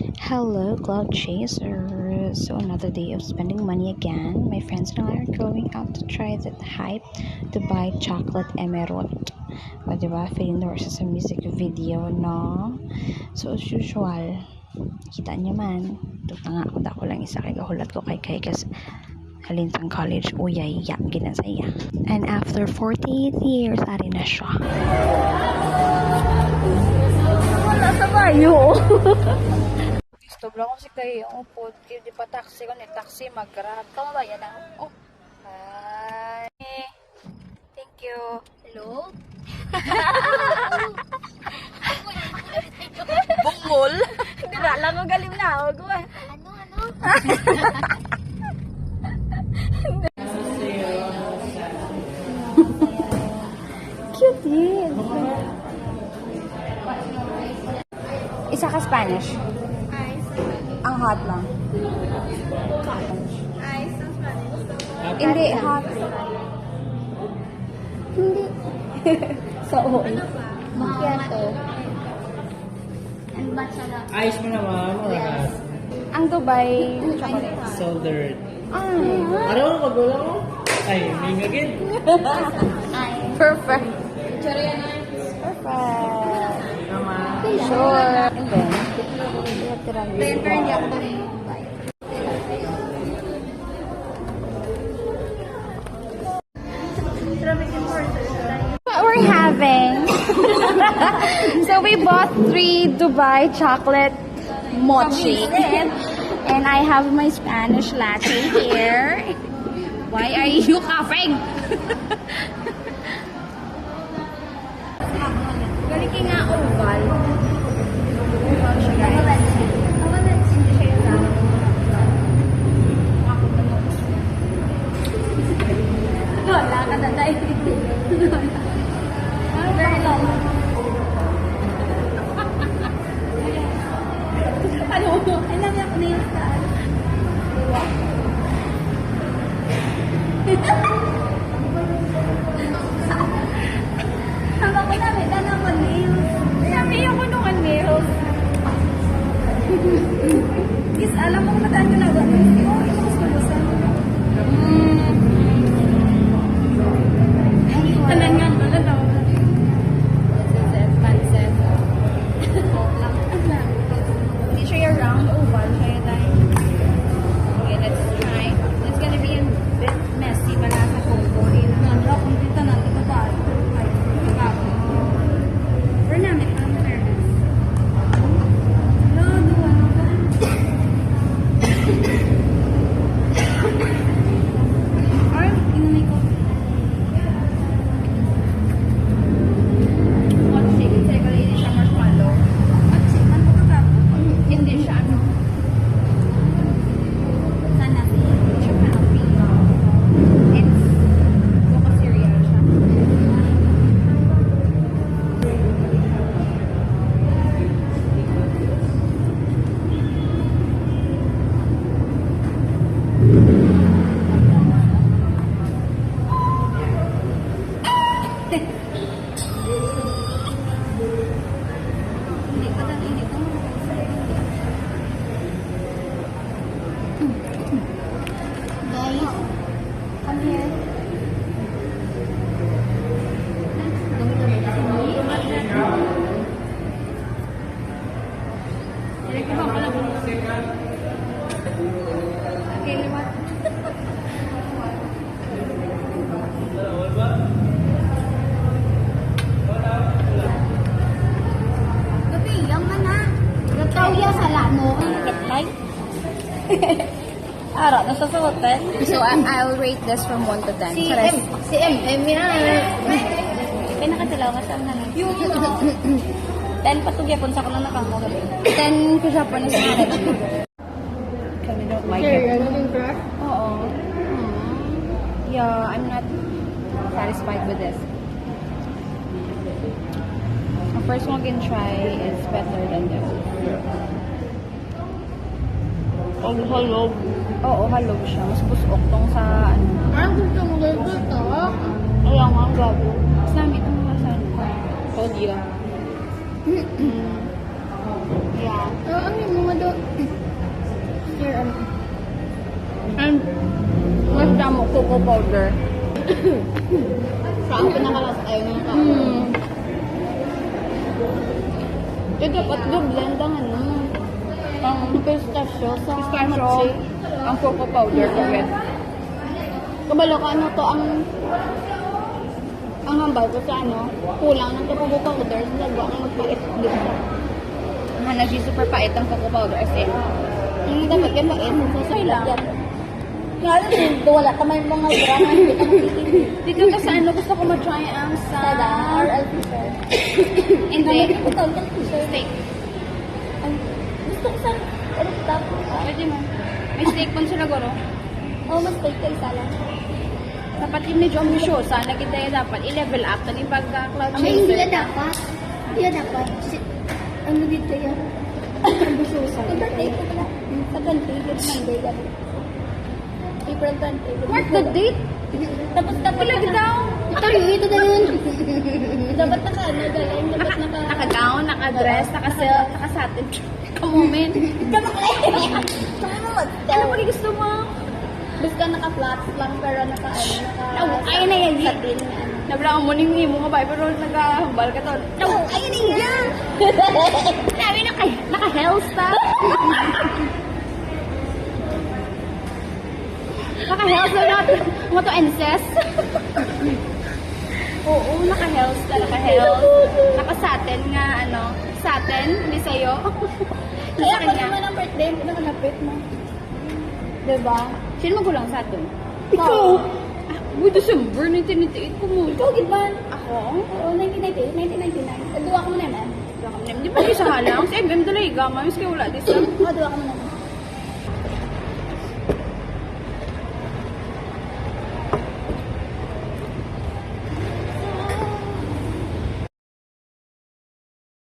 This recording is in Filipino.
Hello, cloud chasers. So another day of spending money again. My friends and I are going out to try that hype to buy chocolate emerald. O diba, feeling the versus sa music video, no? So as usual, kita nyo man, tutang ako dako lang isa kay gahulat ko kay kasi halintang college, uyay, ginasaya. And after 48 years, ari na siya. Wala sa bayo. Sobra ko si kayo ang upod. Di pa taxi ko ni taxi mag-grab. Tama ba yan ang? Oh. Hi. Thank you. Hello? Bungol. Dira lang ko galim na ako. Ano? Cute yun. Isa ka Spanish. Ang hot lang. Ice ang Spanish. Hindi, hot. Hindi. So, Macchiato. And matcha na. Ayos mo naman, Morat. ang Dubai chocolate. Soldered. Ah, Ano, magulo mo? Ay, may ngagin. perfect. Chorian Perfect. Naman. Sure. And then, Then, pero hindi ako dali. what we're having. So we bought 3 Dubai chocolate mochi. And I have my Spanish latte here. Why are you coughing? Galing nga oval. Oval siya, guys. Wala ka na dahil. Very long. Ano? Alam niya kung nails ka. Haba ko namin, dala ko nails. Sabi ako nung nails. Is, alam mo mataan ko na gano'n. Oh, ito mas malusan. Tanan nga pala daw. Hindi siya yung round oval. Siya yung tayo. Okay, let's try. It's gonna be a bit messy. Wala sa coco. Nandra, kung dito na, ito ba? Ay, nagkako. Pero namin, ang fairness. No, duwa. Or, inunay ko. Hot shake. Kasi hindi siya marshmallow. At sipan ko kakako. Hindi siya ano. Sana. Hindi siya healthy. It's coco cereal siya. Hindi ko dali, hindi ko. Guys, come here. Okay, liwat. Gabi, yung mana. Gataw ya sa lamo. Like? Ara, nasusuotin. So, I'll rate this from 1 to 10. Si So, M, si M, yan. Kaya nakatilaw ka saan na lang. Yung 10 patugya po sa kanang nakamo. 10 ko siya po na sa akin. Kami don't like it. naging crack. Oo. Yeah, I'm not satisfied with this. The first one I can try is better than this. Ang halog. Oo, halog siya. Mas busok tong sa ano. Parang gusto mo gano'n ito. Kaya nga, ang gago. Mas namin itong mga saan. Told you. Yeah. Ano yung mga And, mas damo cocoa powder. Siya ang pinakalas ayaw niya ka. Ito dapat blend ang ano. Ang pistachio sa Pistachio. ang cocoa powder kawit. Kabalo ka ano to ang hambal ko sa ano, kulang ng cocoa powder sa lagwa ang magpait dito. Hanap siya super pait ang cocoa powder kasi. Yung dapat yan pait sa lang. yan. Nga alam dito, wala ka may mga brand na hindi ka nakikita. Dito kasi ano, gusto ko ma-try ang sa... Sada or Alficer. Hindi. Ito, Alficer. Steak. Gusto ko sa rooftop. Pwede mo. May steak po sila goro. Oh, mas steak kayo sala. Dapat yung medyo ambisyosa, lagi tayo dapat i-level up tani pagka-cloud Ay, hindi chaser. na dapat. Hindi na dapat. Ano dito yan? Ang bususa. Sa birthday ko pala. Sa birthday, it's Monday. April 20. Mark the date. Tapos Lagi daw. ito na yun. Dapat naka-ano, galing. Dapat Naka-gown, naka-dress, naka-satin. Ka-moment. Ano Ano ba gusto mo? Basta naka-flats lang, pero naka-ano, Ayun na yan. satin. Nabla mo ning mo nga ba pero nagahambal ka to. Ayun na yan! Sabi naka-health style. Naka-health na mo to incest. Oo, naka-health style, naka-health. Naka-satin nga ano, satin, hindi sa'yo. Kaya pa naman ang birthday, hindi naman napit mo. Diba? Sino magulang sa atin? Ikaw! Uy, December 1998 ko mo. Ikaw, Gidman! Ako? Oo, 1998, 1999. Duwa ka mo naman. Di ba di sa halang? Si MM Dalaga, mamis kayo wala di sa... Oo, duwa ka mo naman.